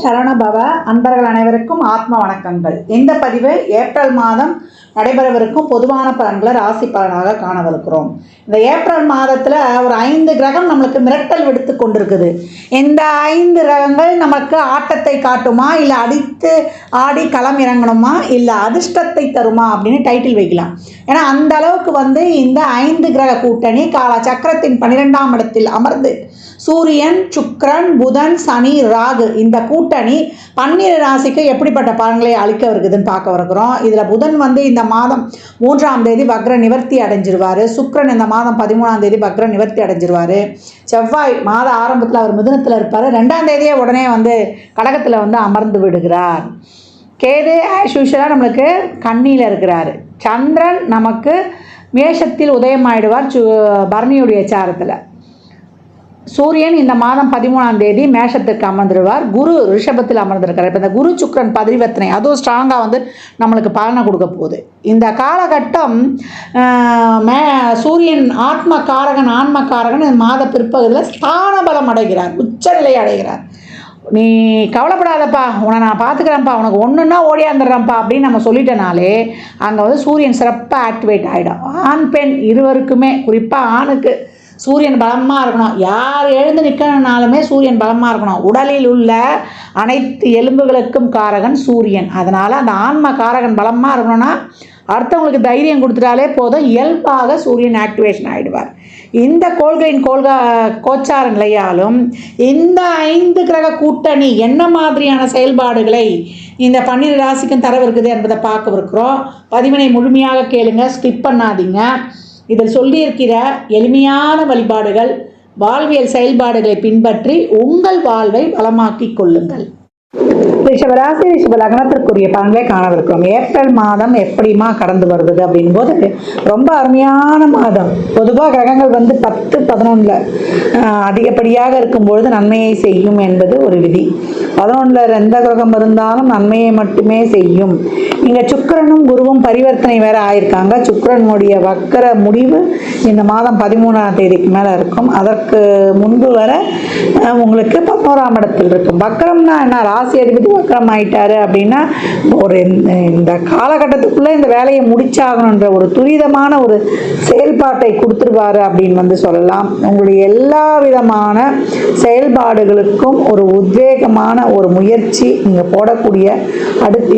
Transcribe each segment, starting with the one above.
சரவணபவ அன்பர்கள் அனைவருக்கும் ஆத்ம வணக்கங்கள். இந்த பதிவு ஏப்ரல் மாதம் நடைபெறவிருக்கும் பொதுவான பலன்களை ராசி பலனாக காணவிருக்கிறோம். இந்த ஏப்ரல் மாதத்தில் ஒரு 5 கிரகம் நம்மளுக்கு மிரட்டல் விடுத்து கொண்டிருக்குது. இந்த 5 கிரகங்கள் நமக்கு ஆட்டத்தை காட்டுமா, இல்லை அடித்து ஆடி களம் இறங்கணுமா, இல்லை அதிர்ஷ்டத்தை தருமா அப்படின்னு டைட்டில் வைக்கலாம். ஏன்னா அந்த அளவுக்கு இந்த 5 கிரக கூட்டணி கால சக்கரத்தின் 12ஆம் இடத்தில் அமர்ந்து சூரியன், சுக்கிரன், புதன், சனி, ராகு இந்த கூட்டணி 12 ராசிக்கு எப்படிப்பட்ட பலன்களை அளிக்க இருக்குதுன்னு பார்க்க இருக்கிறோம். இதில் புதன் இந்த மாதம் 3ஆம் தேதி வக்ர நிவர்த்தி அடைஞ்சிருவார். சுக்கிரன் இந்த மாதம் 13ஆம் தேதி வக்ர நிவர்த்தி அடைஞ்சிருவார். செவ்வாய் மாத ஆரம்பத்தில் அவர் மிதுனத்தில் இருப்பார். 2ஆம் தேதியே உடனே கடகத்தில் அமர்ந்து விடுகிறார். கேது ஆஸ் யூஷுவலாக நம்மளுக்கு கன்னியில் இருக்கிறார். சந்திரன் நமக்கு மேஷத்தில் உதயமாயிடுவார் பரணியுடைய சாரத்தில். சூரியன் இந்த மாதம் 13ஆம் தேதி மேஷத்துக்கு அமர்ந்துடுவார். குரு ரிஷபத்தில் அமர்ந்திருக்கிறார். இப்போ இந்த குரு சுக்கிரன் பரிவர்த்தனை அதுவும் ஸ்ட்ராங்காக நம்மளுக்கு பலனை கொடுக்க போகுது. இந்த காலகட்டம் சூரியன் ஆத்மகாரகன் ஆன்மகாரகன் இந்த மாத பிற்பகுதியில் ஸ்தான பலம் அடைகிறார், உச்சநிலை அடைகிறார். நீ கவலைப்படாதப்பா, உன்னை நான் பார்த்துக்கிறேன்ப்பா, உனக்கு ஒன்றுன்னா ஓடியாந்துடுறேன்ப்பா அப்படின்னு நம்ம சொல்லிட்டனாலே அங்கே சூரியன் சிறப்பாக ஆக்டிவேட் ஆகிடும். ஆண் பெண் இருவருக்குமே, குறிப்பாக ஆணுக்கு சூரியன் பலமாக இருக்கணும். யார் எழுந்து நிற்கணுனாலுமே சூரியன் பலமாக இருக்கணும். உடலில் உள்ள அனைத்து எலும்புகளுக்கும் காரகன் சூரியன். அதனால் அந்த ஆன்ம காரகன் பலமாக இருக்கணும்னா அடுத்தவங்களுக்கு தைரியம் கொடுத்துட்டாலே போதும், இயல்பாக சூரியன் ஆக்டிவேஷன் ஆகிடுவார். இந்த கோள்களின் கோச்சார நிலையாலும் இந்த 5 கிரக கூட்டணி என்ன மாதிரியான செயல்பாடுகளை இந்த 12 ராசிக்கும் தரவிருக்குது என்பதை பார்க்கவிருக்கிறோம். பதிவினை முழுமையாக கேளுங்க, ஸ்கிப் பண்ணாதீங்க. இதில் சொல்லியிருக்கிற எளிமையான வழிபாடுகள், வாழ்வியல் செயல்பாடுகளை பின்பற்றி உங்கள் வாழ்வை வளமாக்கிக் கொள்ளுங்கள். ரிஷபராசி ரிஷப லக்னத்திற்குரிய பலன்களை காணவிருக்கிறோம். ஏப்ரல் மாதம் எப்படிமா கடந்து வருது அப்படின்போது ரொம்ப அருமையான மாதம். பொதுவாக கிரகங்கள் 10, 11 அதிகப்படியாக இருக்கும்பொழுது நன்மையை செய்யும் என்பது ஒரு விதி. 11 எந்த கிரகம் இருந்தாலும் நன்மையை மட்டுமே செய்யும். இங்கே சுக்கிரனும் குருவும் பரிவர்த்தனை வேற ஆயிருக்காங்க. சுக்கிரனுடைய வக்கர முடிவு இந்த மாதம் 13ஆம் தேதிக்கு மேலே இருக்கும். அதற்கு முன்பு வர உங்களுக்கு 11ஆம் இடத்தில் இருக்கும். வக்கரம்னா என்ன, ராசி அதிபதி வக்கரம் ஆயிட்டாரு அப்படின்னா இந்த காலகட்டத்துக்குள்ள இந்த வேலையை முடிச்சாகணுன்ற ஒரு துரிதமான ஒரு செயல்பாட்டை கொடுத்துருவாரு அப்படின்னு சொல்லலாம். உங்களுடைய எல்லா விதமான செயல்பாடுகளுக்கும் ஒரு உத்வேகமான ஒரு முயற்சி, நீங்கள் போடக்கூடிய அடுத்த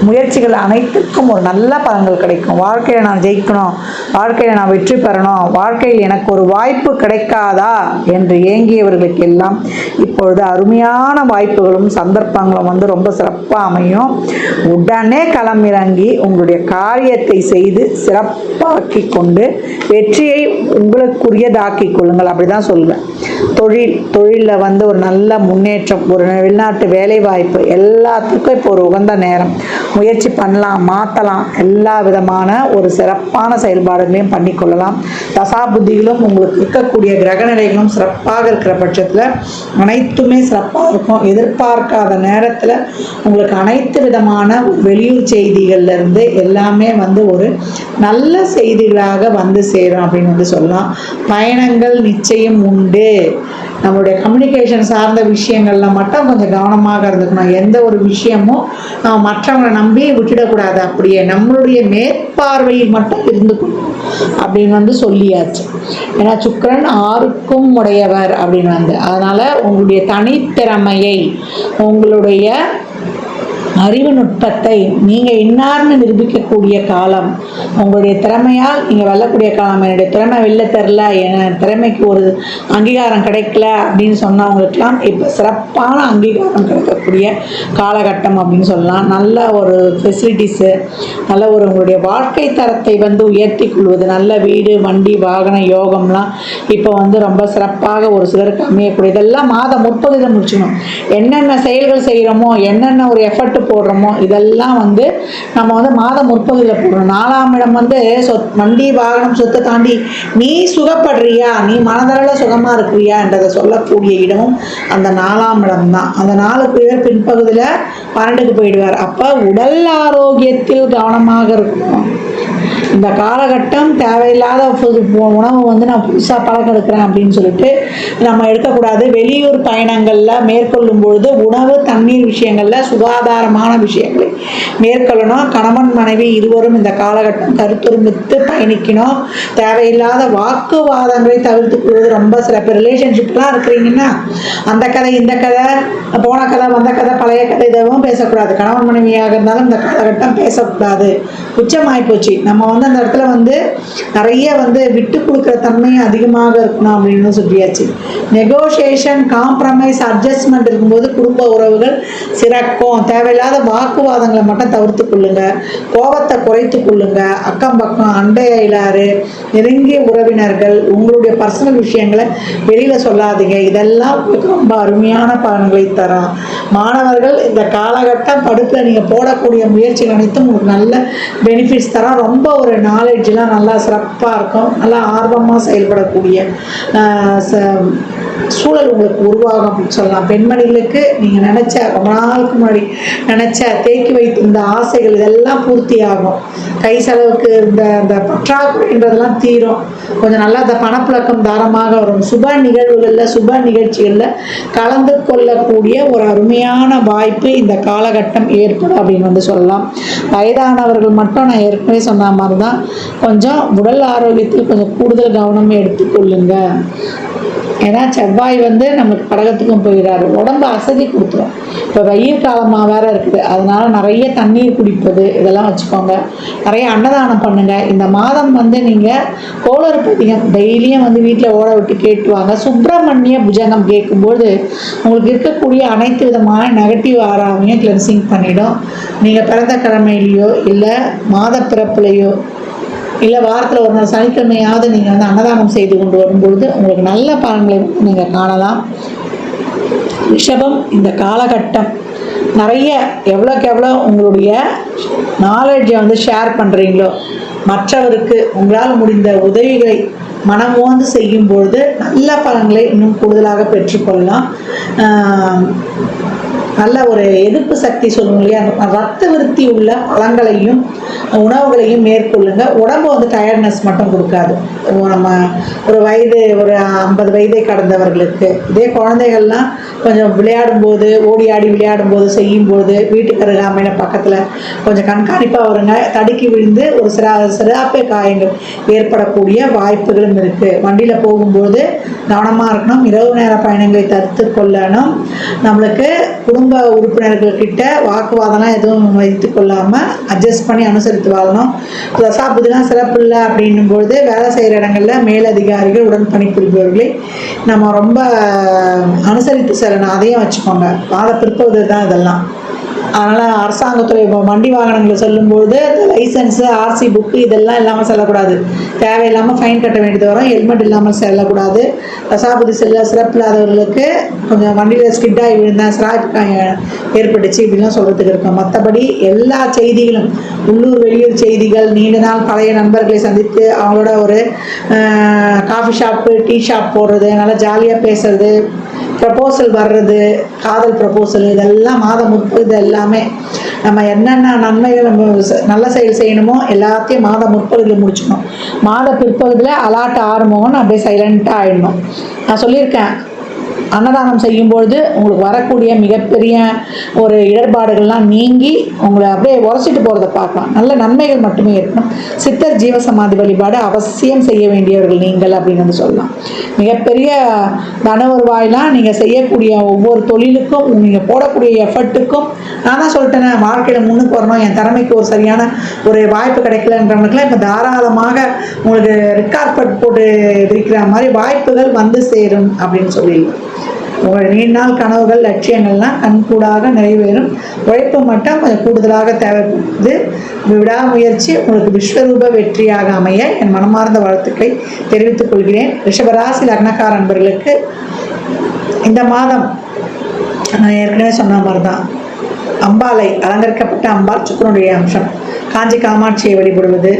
முயற்சிகள் அனைத்துக்கும் ஒரு நல்ல பலன்கள் கிடைக்கும். வாழ்க்கையில் நான் ஜெயிக்கணும், வாழ்க்கையில் நான் வெற்றி பெறணும், வாழ்க்கையில் எனக்கு ஒரு வாய்ப்பு கிடைக்காதா என்று ஏங்கியவர்களுக்கு எல்லாம் இப்பொழுது அருமையான வாய்ப்புகளும் சந்தர்ப்பங்களும் ரொம்ப சிறப்பாக அமையும். உடனே களமிறங்கி உங்களுடைய காரியத்தை செய்து சிறப்பாக்கி கொண்டு வெற்றியை உங்களுக்குரியதாக்கி கொள்ளுங்கள். அப்படிதான் சொல்லுவேன். தொழிலில் ஒரு நல்ல முன்னேற்றம், ஒரு வெளிநாட்டு வேலை வாய்ப்பு எல்லாத்துக்கும் இப்போ ஒரு உகந்த நேரம். முயற்சி பண்ணலாம், மாற்றலாம், எல்லா விதமான ஒரு சிறப்பான செயல்பாடுகளையும் பண்ணிக்கொள்ளலாம். தசாபுத்திகளும் உங்களுக்கு இருக்கக்கூடிய கிரகநிலைகளும் சிறப்பாக இருக்கிற பட்சத்தில் அனைத்துமே சிறப்பாக இருக்கும். எதிர்பார்க்காத நேரத்தில் உங்களுக்கு அனைத்து விதமான வெளியூர் செய்திகள்லேருந்து எல்லாமே ஒரு நல்ல செய்திகளாக சேரும் அப்படின்னு சொல்லலாம். பயணங்கள் நிச்சயம் உண்டு. நம்மளுடைய கம்யூனிகேஷன் சார்ந்த விஷயங்கள்ல மட்டும் கொஞ்சம் கவனமாக இருந்துக்கணும். எந்த ஒரு விஷயமும் மற்றவங்களை நம்பி விட்டுடக்கூடாது. அப்படியே நம்மளுடைய மேற்பார்வையில் மட்டும் இருந்துக்கணும் அப்படின்னு சொல்லியாச்சு. ஏன்னா சுக்கிரன் 6க்கும் உடையவர் அப்படின்னு அதனால உங்களுடைய தனித்திறமையை, உங்களுடைய அறிவு நுட்பத்தை நீங்கள் இன்னார்னு நிரூபிக்கக்கூடிய காலம். உங்களுடைய திறமையால் நீங்கள் வெல்லக்கூடிய காலம். என்னுடைய திறமை வெளில தெரில, என் திறமைக்கு ஒரு அங்கீகாரம் கிடைக்கல அப்படின்னு சொன்னவங்களுக்கெல்லாம் இப்போ சிறப்பான அங்கீகாரம் கிடைக்கக்கூடிய காலகட்டம் அப்படின்னு சொல்லலாம். நல்ல ஒரு ஃபெசிலிட்டிஸு, நல்ல ஒரு உங்களுடைய வாழ்க்கை தரத்தை உயர்த்தி கொள்வது, நல்ல வீடு, வண்டி, வாகன யோகம்லாம் இப்போ ரொம்ப சிறப்பாக ஒரு சிலருக்கு அமையக்கூடிய இதெல்லாம் மாதம் 30 முடிச்சுக்கணும். என்னென்ன செயல்கள் செய்கிறோமோ, என்னென்ன ஒரு எஃபர்ட் போடுறோமோ இதெல்லாம் நம்ம மாதம் 30 போடணும். 4ஆம் இடம் வண்டி வாகனம் சொத்தை தாண்டி நீ சுகப்படுறியா, நீ மனதளவில் சுகமாக இருக்கிறியா என்றதை சொல்லக்கூடிய இடமும் அந்த 4ஆம் இடம் தான். அந்த 4 பின்பகுதியில் 12க்கு போயிடுவார். அப்போ உடல் ஆரோக்கியத்தில் கவனமாக இருக்கணும். இந்த காலகட்டம் தேவையில்லாத உணவு வந்து நான் புதுசாக பழக்கம் எடுக்கிறேன் அப்படின்னு சொல்லிட்டு நம்ம எடுக்கக்கூடாது. வெளியூர் பயணங்களில் மேற்கொள்ளும் பொழுது உணவு தண்ணீர் விஷயங்களில் சுகாதாரமான விஷயங்களை மேற்கொள்ளணும். கணவன் மனைவி இருவரும் இந்த காலகட்டம் கருத்துரிமித்து பயணிக்கணும். தேவையில்லாத வாக்குவாதங்களை தவிர்த்துக் கொள்வது ரொம்ப சில பேர் ரிலேஷன்ஷிப்லாம் இருக்கிறீங்கன்னா அந்த கதை இந்த கதை போன கதை வந்த கதை பழைய கதை எதுவும் பேசக்கூடாது. கணவன் மனைவியாக இருந்தாலும் இந்த காலகட்டம் பேசக்கூடாது. உச்சமாகி போச்சு. நம்ம வந்து அந்த இடத்துல வந்து நிறைய வந்து விட்டு கொடுக்குற தன்மையும் அதிகமாக இருக்கணும் அப்படின்னு சொல்லியாச்சு. நெகோசியேஷன், காம்ப்ரமைஸ், அட்ஜஸ்ட்மெண்ட் இருக்கும்போது குடும்ப உறவுகள் சிறக்கும். தேவையில்லாத வாக்குவாதங்களை மட்டும் தவிர்த்து கொள்ளுங்க. கோபத்தை குறைத்து கொள்ளுங்க. அக்கம் பக்கம் அண்டையிலாறு நெருங்கிய உறவினர்கள் உங்களுடைய பர்சனல் விஷயங்களை வெளியில் சொல்லாதீங்க. இதெல்லாம் ரொம்ப அருமையான பலன்களை தரும். மாணவர்கள் இந்த காலகட்டம் படிப்பில் நீங்கள் போடக்கூடிய முயற்சிகள் அனைத்தும் உங்களுக்கு நல்ல பெனிஃபிட்ஸ் தரும். ரொம்ப ஒரு நாலேஜ்லாம் நல்லா சிறப்பாக இருக்கும். நல்லா ஆர்வமாக செயல்படக்கூடிய சூழல் உங்களுக்கு உருவாகும் அப்படின்னு சொல்லலாம். பெண்மணிகளுக்கு நீங்கள் நினச்ச ரொம்ப நாளுக்கு முன்னாடி நினச்ச தேக்கி வைத்திருந்த ஆசைகள் இதெல்லாம் பூர்த்தி ஆகும். கை செலவுக்கு இருந்த அந்த பற்றாக்குறைன்றதெல்லாம் தீரும். கொஞ்சம் நல்லா அந்த பணப்புழக்கம் தாரமாக வரும். சுப நிகழ்வுகளில் சுப நிகழ்ச்சிகளில் கலந்து கொள்ளக்கூடிய ஒரு அருமையான வாய்ப்பு இந்த காலகட்டம் ஏற்படும் அப்படின்னு வந்து சொல்லலாம். வயதானவர்கள் மட்டும் நான் ஏற்கனவே சொன்ன மாதிரி தான் கொஞ்சம் உடல் ஆரோக்கியத்தில் கொஞ்சம் கூடுதல் கவனம் எடுத்துக்கொள்ளுங்க. ஏன்னா செவ்வாய் வந்து நம்மளுக்கு கடகத்துக்கும் போயிடாரு. உடம்பு அசதி கொடுத்துரும். இப்போ வெயில் காலமாக வேற இருக்குது. அதனால நிறைய தண்ணீர் குடிப்பது இதெல்லாம் வச்சுக்கோங்க. நிறைய அன்னதானம் பண்ணுங்க. இந்த மாதம் வந்து நீங்கள் கோளறுபதிகம் டெய்லியும் வந்து வீட்டில் ஓட விட்டு கேட்டுவாங்க. சுப்பிரமணிய புஜங்கம் கேட்கும்போது உங்களுக்கு இருக்கக்கூடிய அனைத்து விதமான நெகட்டிவ் ஆறாமையும் கிளென்சிங் பண்ணிடும். நீங்கள் பிறந்த கிழமையிலையோ இல்லை மாத பிறப்புலையோ இல்லை வாரத்தில் ஒரு நாள் சனிக்கிழமையாவது நீங்கள் வந்து அன்னதானம் செய்து கொண்டு வரும்பொழுது உங்களுக்கு நல்ல பலன்களை நீங்கள் காணலாம். ரிஷபம், இந்த காலகட்டம் நிறைய எவ்வளோக்கு எவ்வளோ உங்களுடைய நாலேஜை வந்து ஷேர் பண்ணுறீங்களோ மற்றவருக்கு உங்களால் முடிந்த உதவிகளை மனமோந்து செய்யும்பொழுது நல்ல பலன்களை இன்னும் கூடுதலாக பெற்றுக்கொள்ளலாம். நல்ல ஒரு எதிர்ப்பு சக்தி சொல்லுவோம் இல்லையா, ரத்த விருத்தி உள்ள பழங்களையும் உணவுகளையும் மேற்கொள்ளுங்க. உடம்பு வந்து டயர்ட்னஸ் மட்டும் கொடுக்காது. நம்ம ஒரு 50 வயதை கடந்தவர்களுக்கு இதே குழந்தைகள்லாம் கொஞ்சம் விளையாடும்போது ஓடி ஆடி விளையாடும்போது செய்யும்போது வீட்டுக்கு அருகாமையில பக்கத்தில் கொஞ்சம் கண்காணிப்பாக வருங்க. தடுக்கி விழுந்து ஒரு சிறாப்பை காயங்கள் ஏற்படக்கூடிய வாய்ப்புகளும் இருக்குது. வண்டியில் போகும்போது கவனமாக இருக்கணும். இரவு நேர பயணங்களை தடுத்து கொள்ளணும். நம்மளுக்கு குடும்ப உறுப்பினர்கள்கிட்ட வாக்குவாதம்லாம் எதுவும் வைத்து கொள்ளாமல் அட்ஜஸ்ட் பண்ணி அனுசரித்து வாழணும். தசாபுதிலாம் சிறப்பு இல்லை அப்படின்னும்பொழுது வேலை செய்கிற இடங்களில் மேலதிகாரிகள் உடன் பணிபுரிபவர்களை நம்ம ரொம்ப அனுசரித்து செல்லணும். அதையும் வச்சுக்கோங்க. வாத பிற்பகுதி தான் இதெல்லாம். அதனால் அரசாங்கத்துறை வண்டி வாகனங்களை செல்லும்போது லைசன்ஸு ஆர்சி புக்கு இதெல்லாம் இல்லாமல் செல்லக்கூடாது. தேவையில்லாமல் ஃபைன் கட்ட வேண்டியது வரும். ஹெல்மெட் இல்லாமல் செல்லக்கூடாது. தசாபுதி சிறப்பில்லாதவர்களுக்கு கொஞ்சம் வண்டியில் ஸ்கிட்டாகி விழுந்தேன் சிராய்ப்பு ஏற்பட்டுச்சு இப்படிலாம் சொல்கிறதுக்கு இருக்கும். மற்றபடி எல்லா செய்திகளும் உள்ளூர் வெளியூர் செய்திகள், நீண்ட நாள் பழைய நண்பர்களை சந்தித்து அவங்களோட ஒரு காஃபி ஷாப்பு டீ ஷாப் போடுறது, நல்லா ஜாலியாக பேசுறது, ப்ரப்போசல் வர்றது, காதல் ப்ரப்போசல் இதெல்லாம் மாதம் 30 எல்லாமே நம்ம என்னென்ன நன்மைகள் நம்ம நல்ல செயல் செய்யணுமோ எல்லாத்தையும் மாதம் 30 முடிச்சுக்கணும். மாத பிற்பகுதியில் அலாட் ஆரம்பம்னு அப்படியே சைலண்ட்டாக ஆகிடணும். நான் சொல்லியிருக்கேன், அன்னதானம் செய்யும்பொழுது உங்களுக்கு வரக்கூடிய மிகப்பெரிய ஒரு இடர்பாடுகள்லாம் நீங்கி உங்களை அப்படியே உரைச்சிட்டு போகிறத பார்க்கலாம். நல்ல நன்மைகள் மட்டுமே இருக்கணும். சித்தர் ஜீவசமாதி வழிபாடு அவசியம் செய்ய வேண்டியவர்கள் நீங்கள் அப்படின்னு வந்து சொல்லலாம். மிகப்பெரிய தன வருவாயெலாம் நீங்கள் செய்யக்கூடிய ஒவ்வொரு தொழிலுக்கும் நீங்கள் போடக்கூடிய எஃபர்ட்டுக்கும் நான் தான் சொல்லிட்டேனே, வாழ்க்கையில் முன்னுக்கு வரணும், என் திறமைக்கு ஒரு சரியான ஒரு வாய்ப்பு கிடைக்கலன்றவங்களுக்குலாம் இப்போ தாராளமாக உங்களுக்கு ரெக்கார்ட் போட்டு விரிக்கிற மாதிரி வாய்ப்புகள் வந்து சேரும் அப்படின்னு சொல்லிடலாம். உங்கள் நீண்ட நாள் கனவுகள் லட்சியங்கள்லாம் கண்கூடாக நிறைவேறும். உழைப்பு மட்டும் கொஞ்சம் கூடுதலாக தேவைப்படுது. விடாமுயற்சி உங்களுக்கு விஸ்வரூப வெற்றியாக அமைய என் மனமார்ந்த வாழ்த்துக்களை தெரிவித்துக் கொள்கிறேன். ரிஷபராசி லக்னக்கார நண்பர்களுக்கு இந்த மாதம் நான் ஏற்கனவே சொன்ன மாதிரி தான், அம்பாளை அலங்கரிக்கப்பட்ட அம்பாள் சுக்கிரனுடைய அம்சம் காஞ்சி காமாட்சியை வழிபடுவது,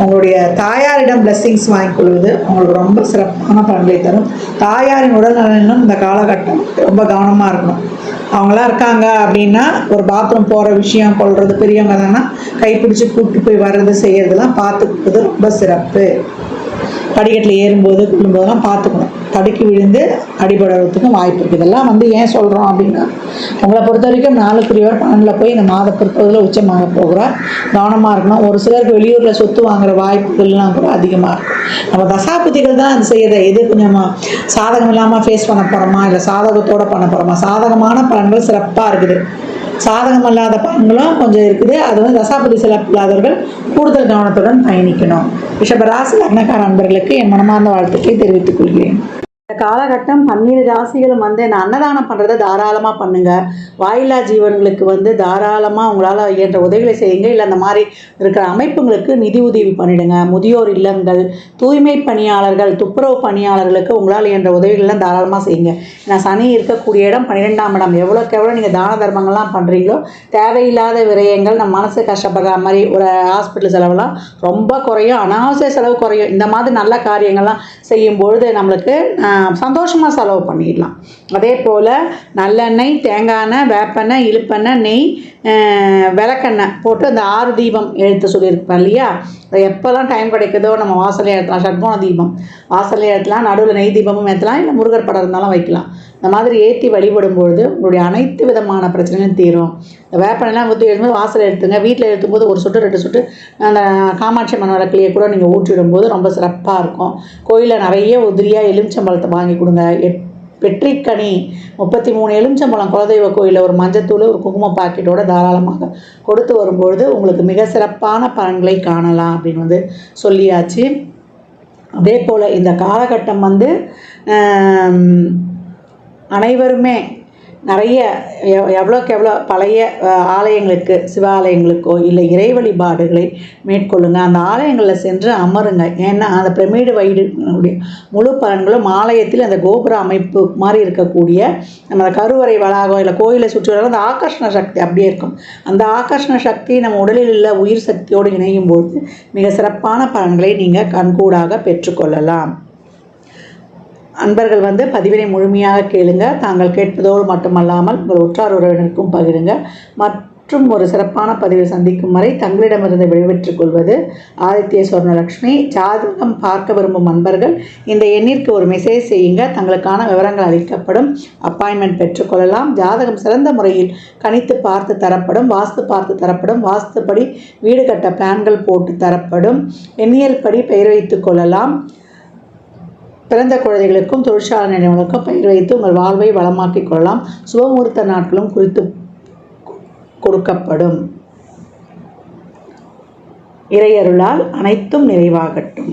உங்களுடைய தாயாரிடம் பிளெஸ்ஸிங்ஸ் வாங்கிக்கொள்வது உங்களுக்கு ரொம்ப சிறப்பான பலன்களை தரும். தாயாரின் உடல்நலனிலும் இந்த காலகட்டம் ரொம்ப கவனமாக இருக்கணும். அவங்களாம் இருக்காங்க அப்படின்னா ஒரு பாத்ரூம் போகிற விஷயம் கொள்வது, பெரியவங்க தானே கைப்பிடிச்சி கூப்பிட்டு போய் வர்றது செய்கிறதுலாம் பார்த்துக்கிறது ரொம்ப சிறப்பு. படிக்கட்டில் ஏறும்போது கொள்ளும்போதெல்லாம் பார்த்துக்கணும். தடுக்கி விழுந்து அடிபடுறதுக்கும் வாய்ப்பு இருக்குது. இதெல்லாம் ஏன் சொல்கிறோம் அப்படின்னா, உங்களை பொறுத்த வரைக்கும் 4 பலனில் போய் இந்த மாத பிற்பகுதியில் உச்சமாக போகிறார். கவனமாக இருக்கணும். ஒரு சிலருக்கு வெளியூரில் சொத்து வாங்குகிற வாய்ப்புகள்லாம் கூட அதிகமாக இருக்கும். நம்ம தசாபுத்திகள் தான் அது செய்யுது. எது கொஞ்சம் சாதகம் இல்லாமல் ஃபேஸ் பண்ண போகிறோமா, இல்லை சாதகத்தோடு பண்ண போகிறோமா. சாதகமான பலன்கள் சிறப்பாக இருக்குது, சாதகம் அல்லாத பலன்களும் கொஞ்சம் இருக்குது. அது தசாபதி சிறப்பில்லாதவர்கள் கூடுதல் கவனத்துடன் பயணிக்கணும். ரிஷபராசி லக்னக்கார நண்பர்களுக்கு என் மனமார்ந்த வாழ்த்துக்களை தெரிவித்துக் கொள்கிறேன். இந்த காலகட்டம் 12 ராசிகளும் இந்த அன்னதானம் பண்ணுறதை தாராளமாக பண்ணுங்கள். வாயில்லா ஜீவன்களுக்கு தாராளமாக உங்களால் இயன்ற உதவிகளை செய்யுங்க. இல்லை அந்த மாதிரி இருக்கிற அமைப்புங்களுக்கு நிதி உதவி பண்ணிவிடுங்க. முதியோர் இல்லங்கள், தூய்மை பணியாளர்கள், துப்புரவு பணியாளர்களுக்கு உங்களால் இயன்ற உதவிகள்லாம் தாராளமாக செய்யுங்க. ஏன்னா சனி இருக்கக்கூடிய இடம் 12ஆம் இடம். எவ்வளோக்கு எவ்வளோ நீங்கள் தான தர்மங்கள்லாம் பண்ணுறீங்களோ தேவையில்லாத விரயங்கள், நம்ம மனசு கஷ்டப்படுற மாதிரி ஒரு ஹாஸ்பிட்டல் செலவுலாம் ரொம்ப குறையும், அனாவசிய செலவு குறையும். இந்த மாதிரி நல்ல காரியங்கள்லாம் செய்யும்பொழுது நம்மளுக்கு சந்தோஷமாக செலவு பண்ணிடலாம். அதே போல் நல்லெண்ணெய், தேங்காய் எண்ணெய், வேப்பெண்ணெய், இழுப்பெண்ணெய், நெய், விளக்கெண்ணெய் போட்டு அந்த 6 தீபம் எழுத்து சொல்லியிருப்பேன் இல்லையா, அது எப்போல்லாம் டைம் கிடைக்குதோ நம்ம வாசலே ஏற்றலாம். ஷட்கோண தீபம் வாசலே ஏற்றலாம், நடுவில் நெய் தீபமும் ஏற்றலாம், இல்லை முருகர் படம் இருந்தாலும் வைக்கலாம். இந்த மாதிரி ஏற்றி வழிபடும்பொழுது உங்களுடைய அனைத்து விதமான பிரச்சனைகளும் தீரும். இந்த வேப்பெண்ணெய்லாம் எழுதும்போது வாசல் எடுத்துங்க. வீட்டில் எழுத்தும்போது 1 சொட்டு 2 சொட்டு அந்த காமாட்சி அம்மன் விளக்குலையே கூட நீங்கள் ஊற்றிடும்போது ரொம்ப சிறப்பாக இருக்கும். கோயிலில் நிறைய உதிரியாக எலுமிச்சம்பழத்தை வாங்கி கொடுங்க. வெற்றிக்கனி 33 எலுமிச்சம்பழம் குலதெய்வ கோயிலில் ஒரு மஞ்சத்தூள், ஒரு குங்கும பாக்கெட்டோடு தாராளமாக கொடுத்து வரும்பொழுது உங்களுக்கு மிக சிறப்பான பலன்களை காணலாம் அப்படின்னு சொல்லியாச்சு. அதே போல் இந்த காலகட்டம் அனைவருமே நிறைய எவ்வளோக்கு எவ்வளோ பழைய ஆலயங்களுக்கு, சிவாலயங்களுக்கோ இல்லை இறை வழிபாடுகளை மேற்கொள்ளுங்க. அந்த ஆலயங்களில் சென்று அமருங்க. ஏன்னா அந்த பிரமிடு வயிறுடைய முழு பலன்களும் ஆலயத்தில் அந்த கோபுர அமைப்பு மாதிரி இருக்கக்கூடிய நம்ம கருவறை வளாகம் இல்லை கோயிலை சுற்றி வர அந்த ஆகர்ஷண சக்தி அப்படியே இருக்கும். அந்த ஆகர்ஷண சக்தி நம்ம உடலில் உள்ள உயிர் சக்தியோடு இணையும் போது மிக சிறப்பான பலன்களை நீங்கள் கண்கூடாக பெற்றுக்கொள்ளலாம். அன்பர்கள் பதிவினை முழுமையாக கேளுங்க. தாங்கள் கேட்பதோடு மட்டுமல்லாமல் உங்கள் உற்றார் உறவினருக்கும் பகிருங்க. மற்றும் ஒரு சிறப்பான பதிவில் சந்திக்கும் வரை தங்களிடமிருந்து விடைபெற்றுக் கொள்வது ஆதித்ய சொர்ணலக்ஷ்மி. ஜாதகம் பார்க்க விரும்பும் அன்பர்கள் இந்த எண்ணிற்கு ஒரு மெசேஜ் செய்யுங்க. தங்களுக்கான விவரங்கள் அளிக்கப்படும். அப்பாயின்மெண்ட் பெற்றுக்கொள்ளலாம். ஜாதகம் சிறந்த முறையில் கணித்து பார்த்து தரப்படும். வாஸ்து பார்த்து தரப்படும். வாஸ்துப்படி வீடு கட்ட பிளான்கள் போட்டு தரப்படும். எண்ணியல் படி பெயர் வைத்துக் கொள்ளலாம். பிறந்த குழந்தைகளுக்கும் தொழிற்சாலை நிறுவனங்களுக்கும் பெயர் வைத்து உங்கள் வாழ்வை வளமாக்கிக் கொள்ளலாம். சுபமுகூர்த்த நாட்களும் குறித்து கொடுக்கப்படும். இறையருளால் அனைத்தும் நிறைவாகட்டும்.